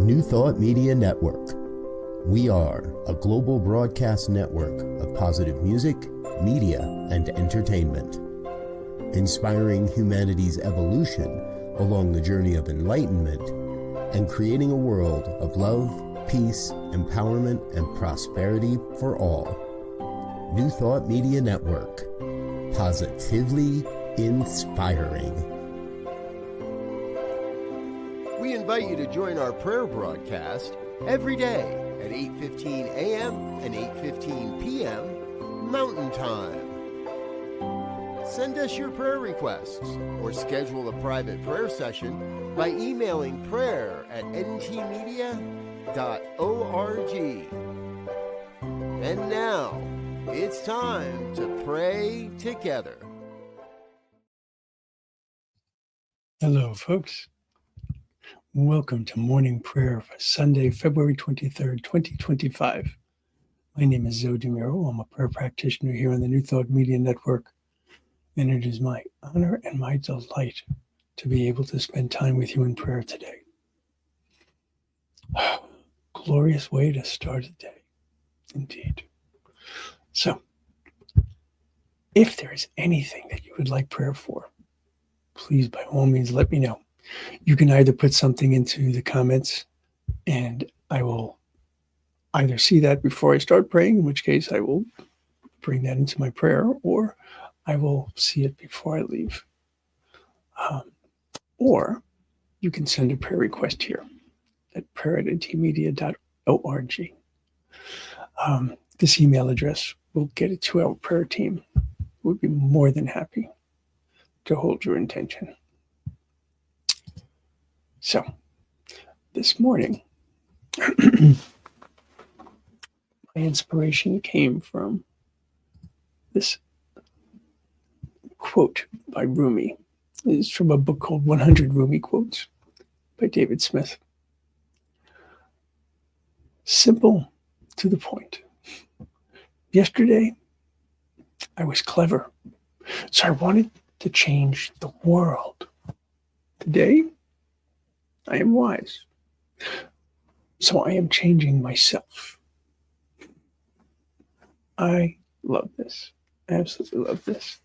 New Thought Media Network. We are a global broadcast network of positive music, media, and entertainment, inspiring humanity's evolution along the journey of enlightenment and creating a world of love, peace, empowerment, and prosperity for all. New Thought Media Network. Positively inspiring. We invite you to join our prayer broadcast every day at 8:15 a.m. and 8:15 p.m. Mountain Time. Send us your prayer requests or schedule a private prayer session by emailing prayer@ntmedia.org. And now, it's time to pray together. Hello, folks. Welcome to morning prayer for Sunday, February 23rd, 2025. My name is Muro. I'm a prayer practitioner here on the New Thought Media Network, and it is my honor and my delight to be able to spend time with you in prayer today. Glorious way to start a day, indeed. So, if there is anything that you would like prayer for, please, by all means, let me know. You can either put something into the comments and I will either see that before I start praying, in which case I will bring that into my prayer, or I will see it before I leave. Or you can send a prayer request here at prayer@ntmedia.org. This email address will get it to our prayer team. We'll be more than happy to hold your intention. So, this morning, my inspiration came from this quote by Rumi. It's from a book called 100 Rumi Quotes by David Smith. Simple, to the point. Yesterday, I was clever, so I wanted to change the world. Today, I am wise, so I am changing myself. I love this. I absolutely love this.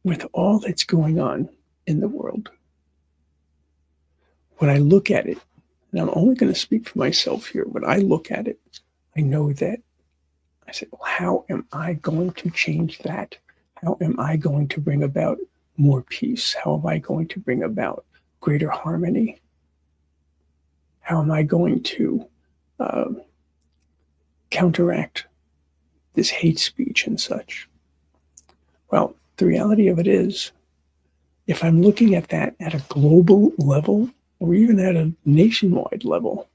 With all that's going on in the world, when I look at it, and I'm only going to speak for myself here, when I look at it, I know that I said, well, how am I going to change that? How am I going to bring about more peace? How am I going to bring about greater harmony? How am I going to counteract this hate speech and such? Well, the reality of it is, if I'm looking at that at a global level, or even at a nationwide level,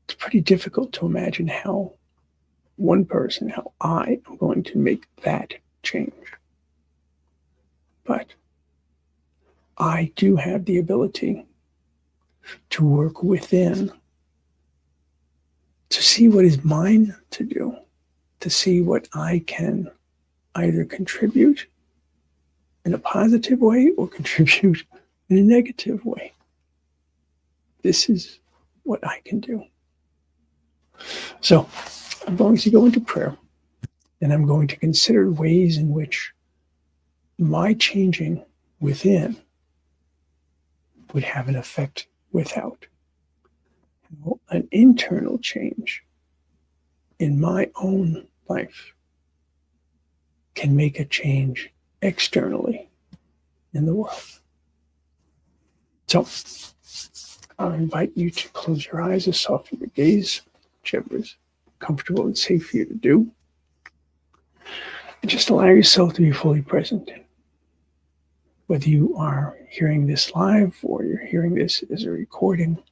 it's pretty difficult to imagine how one person, how I am going to make that change. But I do have the ability to work within, to see what is mine to do, to see what I can either contribute in a positive way or contribute in a negative way. This is what I can do. So I'm going to go into prayer, and I'm going to consider ways in which my changing within would have an effect without. An internal change in my own life can make a change externally in the world. So I'll invite you to close your eyes and soften your gaze, whichever is comfortable and safe for you to do. And just allow yourself to be fully present. Whether you are hearing this live or you're hearing this as a recording,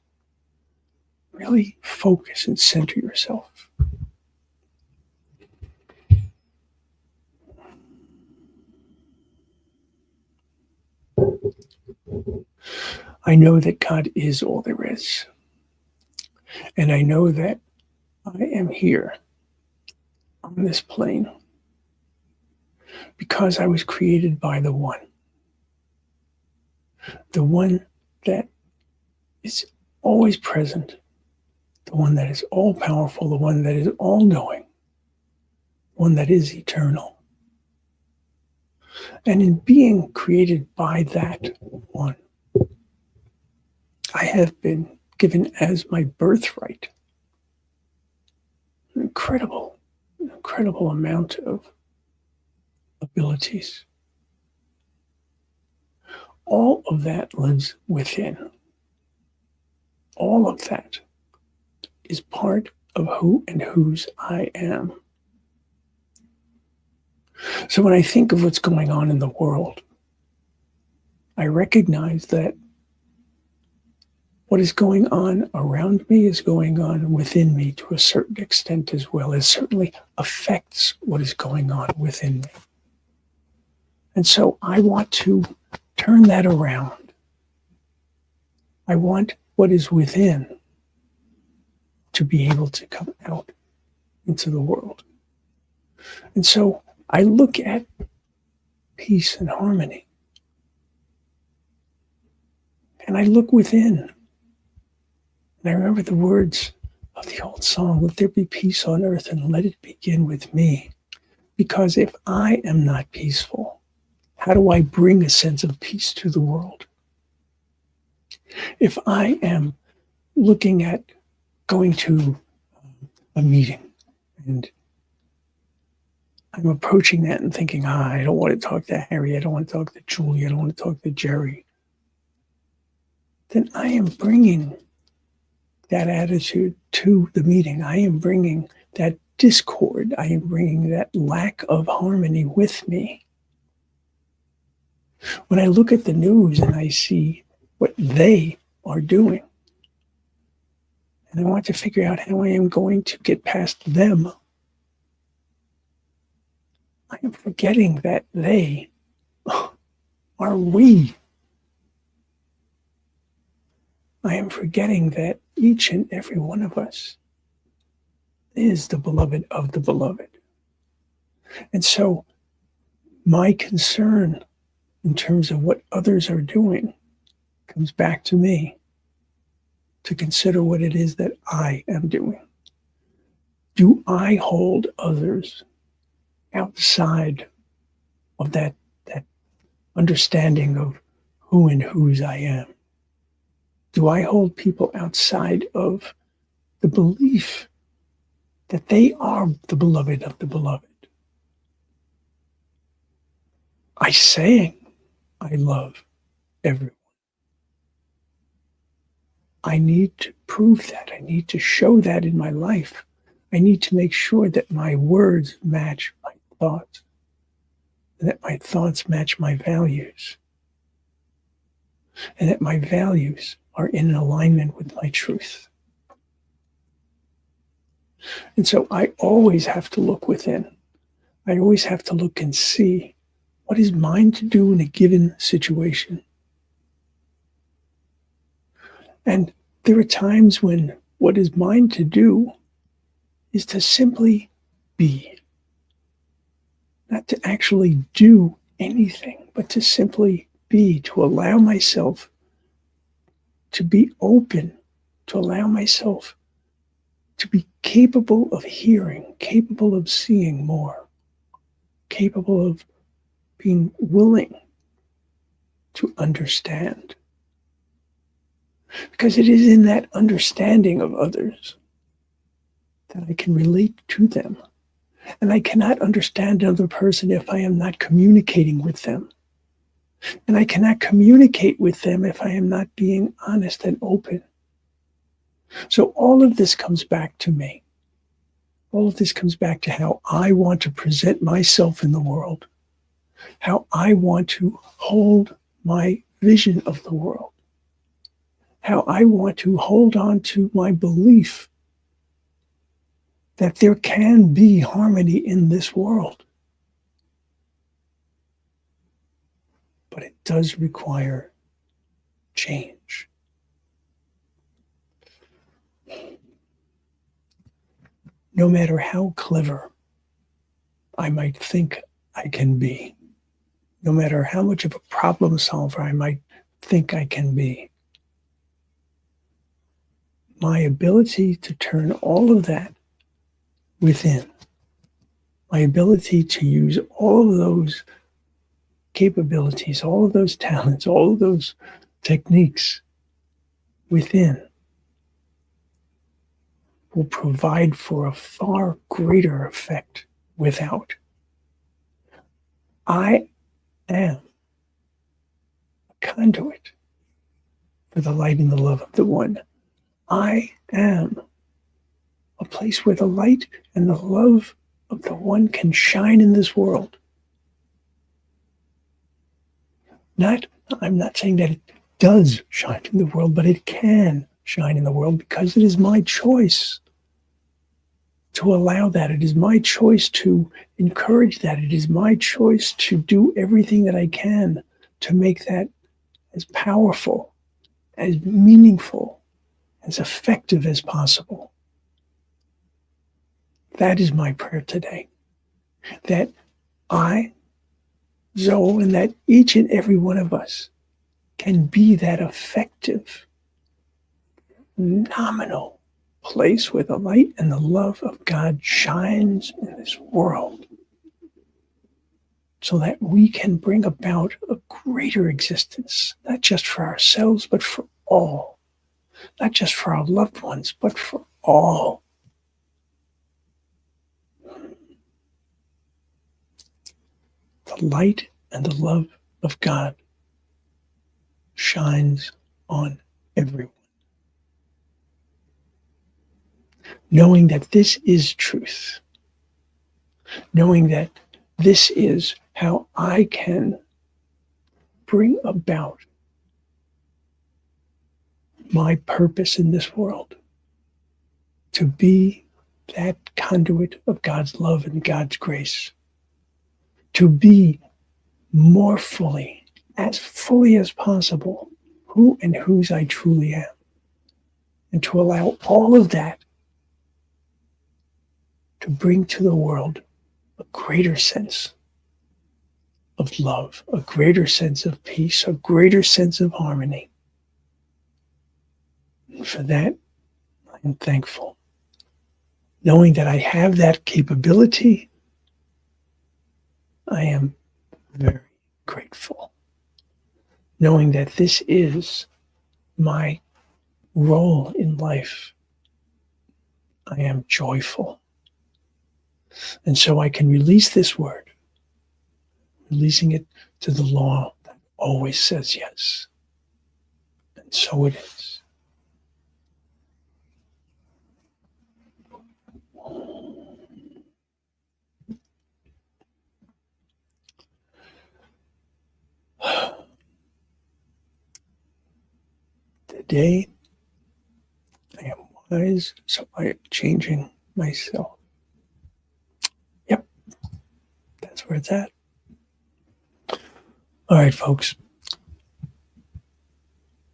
really focus and center yourself. I know that God is all there is. And I know that I am here on this plane because I was created by the One. the one that is always present, the one that is all powerful, the one that is all knowing, one that is eternal. And in being created by that one, I have been given as my birthright an incredible amount of abilities. All of that lives within. All of that is part of who and whose I am. So when I think of what's going on in the world, I recognize that what is going on around me is going on within me to a certain extent as well. It certainly affects what is going on within me. And so I want to turn that around. I want what is within to be able to come out into the world. And so I look at peace and harmony. And I look within. And I remember the words of the old song, "Let there be peace on earth and let it begin with me." Because if I am not peaceful, how do I bring a sense of peace to the world? If I am looking at going to a meeting and I'm approaching that and thinking, I don't want to talk to Harry, I don't want to talk to Julie, I don't want to talk to Jerry, then I am bringing that attitude to the meeting. I am bringing that discord. I am bringing that lack of harmony with me. When I look at the news and I see what they are doing, and I want to figure out how I am going to get past them, I am forgetting that they are we. I am forgetting that each and every one of us is the beloved of the beloved. And so my concern in terms of what others are doing comes back to me to consider what it is that I am doing. Do I hold others outside of that understanding of who and whose I am? Do I hold people outside of the belief that they are the beloved of the beloved? I say I love everyone. I need to prove that. I need to show that in my life. I need to make sure that my words match my thoughts, and that my thoughts match my values, and that my values are in alignment with my truth. And so I always have to look within. I always have to look and see what is mine to do in a given situation. And there are times when what is mine to do is to simply be. Not to actually do anything, but to simply be, to allow myself to be open, to allow myself to be capable of hearing, capable of seeing more, capable of being willing to understand. Because it is in that understanding of others that I can relate to them. And I cannot understand another person if I am not communicating with them. And I cannot communicate with them if I am not being honest and open. So all of this comes back to me. All of this comes back to how I want to present myself in the world, how I want to hold my vision of the world, how I want to hold on to my belief that there can be harmony in this world. But it does require change. No matter how clever I might think I can be, no matter how much of a problem solver I might think I can be. My ability to turn all of that within, my ability to use all of those capabilities, all of those talents, all of those techniques within will provide for a far greater effect without. I am a conduit for the light and the love of the One. I am a place where the light and the love of the One can shine in this world. I'm not saying that it does shine in the world, but it can shine in the world because it is my choice to allow that. It is my choice to encourage that. It is my choice to do everything that I can to make that as powerful, as meaningful, as effective as possible. That is my prayer today. That I, Zoe, and that each and every one of us can be that effective, phenomenal place where the light and the love of God shines in this world, so that we can bring about a greater existence, not just for ourselves, but for all. Not just for our loved ones, but for all. The light and the love of God shines on everyone. Knowing that this is truth, knowing that this is how I can bring about my purpose in this world, to be that conduit of God's love and God's grace, to be more fully as possible, who and whose I truly am, and to allow all of that to bring to the world a greater sense of love, a greater sense of peace, a greater sense of harmony. And for that, I am thankful. Knowing that I have that capability, I am very grateful. Knowing that this is my role in life, I am joyful. And so I can release this word, releasing it to the law that always says yes. And so it is. Today, I am wise, so I am changing myself. Yep, that's where it's at. All right, folks.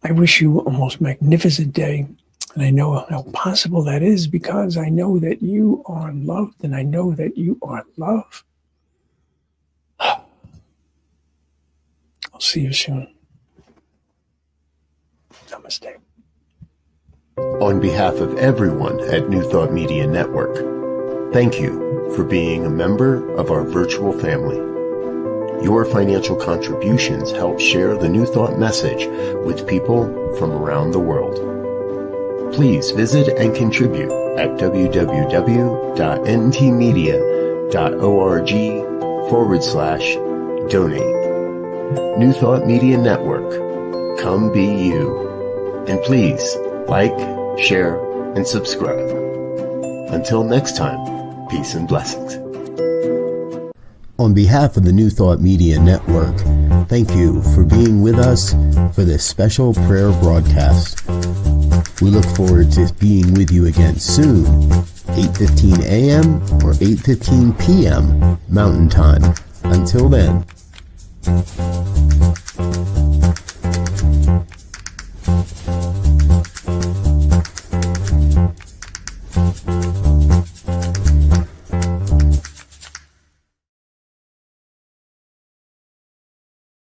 I wish you a most magnificent day. And I know how possible that is because I know that you are loved and I know that you are love. I'll see you soon. Namaste. On behalf of everyone at New Thought Media Network, thank you for being a member of our virtual family. Your financial contributions help share the New Thought message with people from around the world. Please visit and contribute at www.ntmedia.org/donate. New Thought Media Network. Come be you. And please like, share, and subscribe. Until next time, peace and blessings. On behalf of the New Thought Media Network, thank you for being with us for this special prayer broadcast. We look forward to being with you again soon, 8:15 a.m. or 8:15 p.m. Mountain Time. Until then.